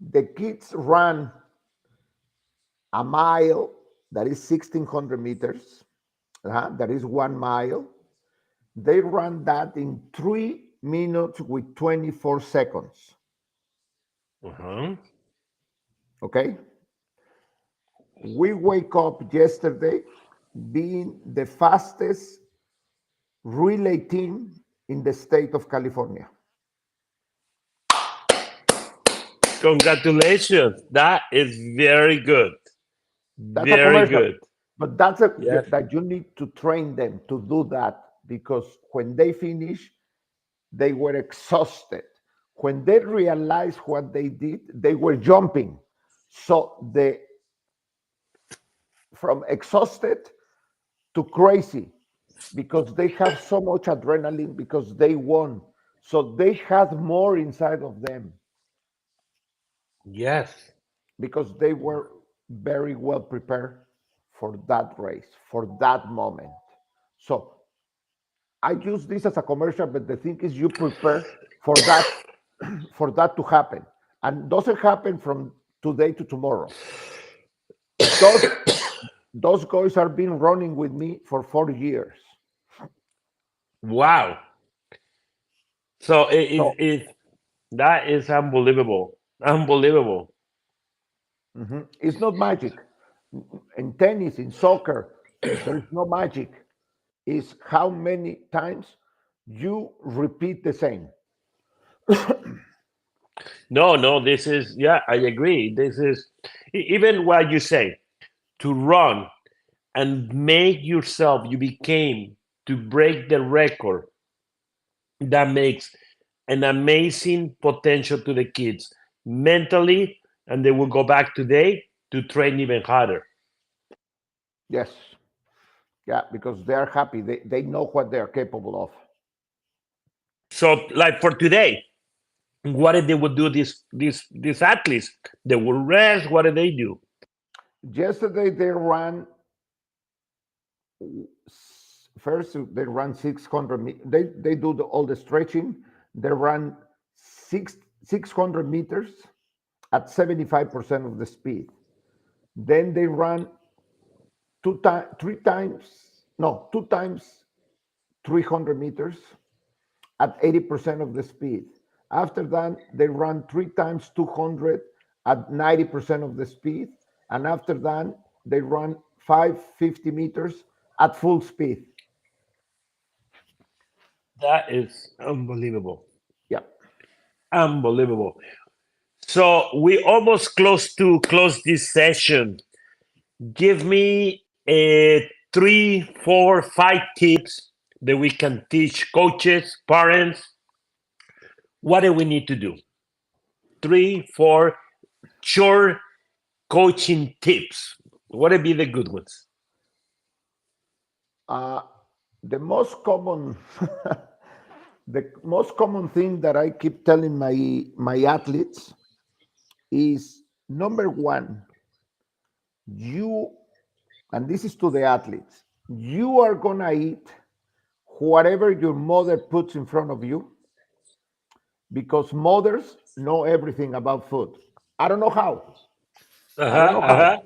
[SPEAKER 4] The kids ran a mile, that is 1,600 meters. That is 1 mile. They ran that in 3 minutes with 24 seconds. Okay? We wake up yesterday being the fastest relay team in the state of California.
[SPEAKER 3] Congratulations. That is very good. Very good.
[SPEAKER 4] But that you need to train them to do that, because when they finish, they were exhausted. When they realized what they did, they were jumping. So from exhausted to crazy, because they have so much adrenaline because they won. So they had more inside of them.
[SPEAKER 3] Yes.
[SPEAKER 4] Because they were very well prepared for that race, for that moment. So I use this as a commercial, but the thing is you prepare for that to happen. And doesn't happen from today to tomorrow. Those guys have been running with me for 4 years.
[SPEAKER 3] Wow. So that is unbelievable. Unbelievable.
[SPEAKER 4] It's not magic. In tennis, in soccer, there is no magic. It's how many times you repeat the same.
[SPEAKER 3] No, this is, I agree. This is, even what you say, to run and make yourself, you became to break the record. That makes an amazing potential to the kids mentally, and they will go back today to train even harder.
[SPEAKER 4] Yes. Yeah, because they're happy. They know what they're capable of.
[SPEAKER 3] So, like for today, What did they would do? These athletes, they will rest. What did they do?
[SPEAKER 4] Yesterday they ran first. They ran 600. They do all the stretching. They ran 600 meters at 75% of the speed. Then they ran two times 300 meters at 80% of the speed. After that, they ran 3 times 200 at 90% of the speed. And after that, they run 550 meters at full speed.
[SPEAKER 3] That is unbelievable.
[SPEAKER 4] Yeah.
[SPEAKER 3] Unbelievable. So we almost close to close this session. Give me three, four, five tips that we can teach coaches, parents. What do we need to do? Three, four short coaching tips. What would be the good ones?
[SPEAKER 4] The most common the most common thing that I keep telling my athletes is number one, you, and this is to the athletes, you are gonna eat whatever your mother puts in front of you because mothers know everything about food. I don't know how. I don't know how.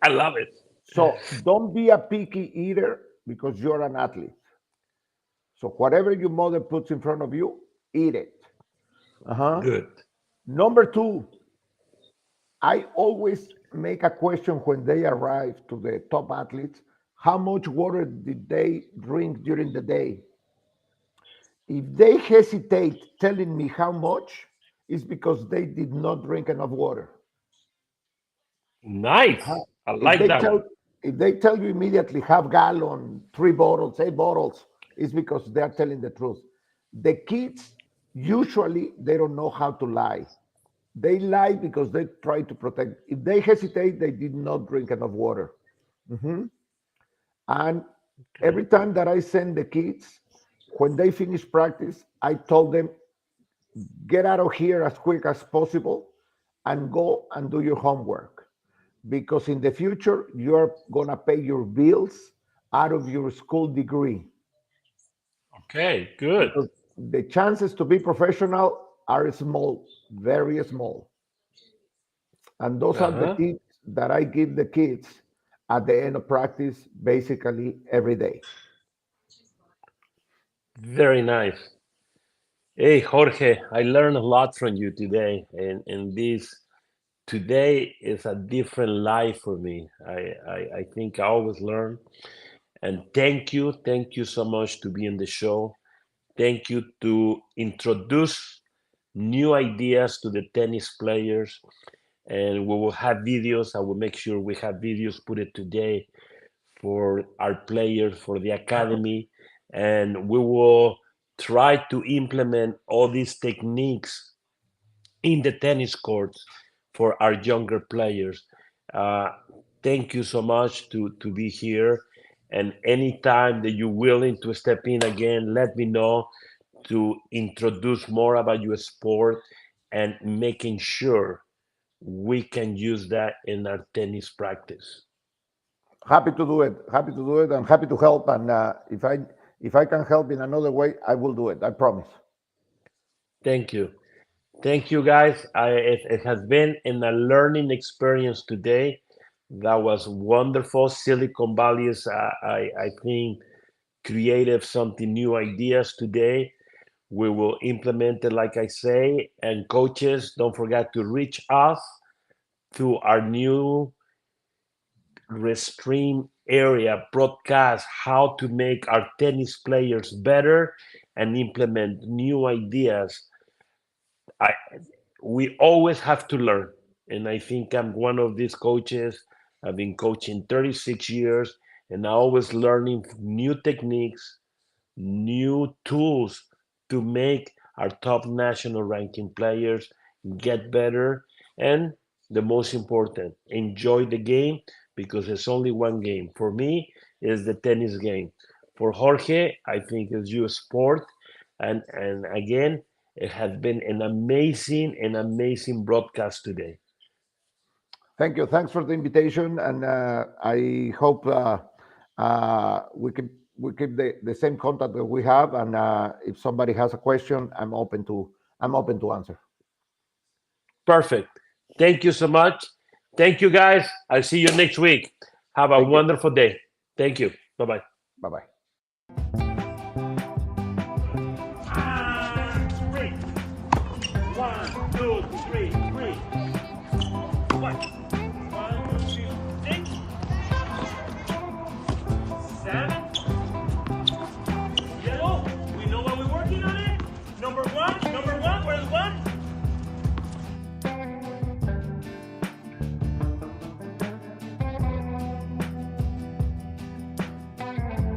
[SPEAKER 3] I love it.
[SPEAKER 4] So don't be a picky eater because you're an athlete. So whatever your mother puts in front of you, eat it. Uh-huh.
[SPEAKER 3] Good.
[SPEAKER 4] Number two, I always make a question when they arrive to the top athletes, how much water did they drink during the day? If they hesitate telling me how much, it's because they did not drink enough water.
[SPEAKER 3] Nice. I
[SPEAKER 4] If
[SPEAKER 3] like
[SPEAKER 4] they
[SPEAKER 3] that one.
[SPEAKER 4] tell if they tell you immediately half gallon, 3 bottles, 8 bottles, it's because they're telling the truth. The kids usually they don't know how to lie. They lie because they try to protect. If they hesitate, they did not drink enough water. Mhm. And every time that I send the kids, when they finish practice, I told them, get out of here as quick as possible and go and do your homework. Because in the future, you're going to pay your bills out of your school degree.
[SPEAKER 3] Okay, good.
[SPEAKER 4] Because the chances to be professional are small, very small. And those are the
[SPEAKER 3] Uh-huh.
[SPEAKER 4] tips that I give the kids at the end of practice, basically every day.
[SPEAKER 3] Very nice. Hey, Jorge, I learned a lot from you today, and this today is a different life for me. I think I always learn. And thank you so much to be in the show. Thank you to introduce new ideas to the tennis players. And we will have videos. I will make sure we have videos put it today for our players, for the academy, and we will try to implement all these techniques in the tennis courts for our younger players. Uh, Thank you so much to be here. And anytime that you're willing to step in again, let me know to introduce more about your sport and making sure we can use that in our tennis practice.
[SPEAKER 4] Happy to do it. Happy to do it. I'm happy to help. And if I can help in another way, I will do it. I promise.
[SPEAKER 3] Thank you. Thank you, guys. It has been in a learning experience today. That was wonderful. Silicon Valley is, I think, creative, something new ideas today. We will implement it, like I say. And coaches, don't forget to reach us to our new restream area broadcast how to make our tennis players better and implement new ideas. I We always have to learn, and I think I'm one of these coaches. I've been coaching 36 years, and I always learning new techniques, new tools to make our top national ranking players get better. And the most important, enjoy the game because it's only one game. For me, is the tennis game. For Jorge, I think it's your sport. And again, It has been an amazing broadcast today.
[SPEAKER 4] Thank you. Thanks for the invitation, and I hope we keep the same contact that we have. And if somebody has a question, I'm open to answer.
[SPEAKER 3] Perfect. Thank you so much. Thank you, guys. I'll see you next week. Have a wonderful day. Thank you. Bye-bye.
[SPEAKER 4] Bye-bye.
[SPEAKER 3] And 3. 1, 2, 3, 3.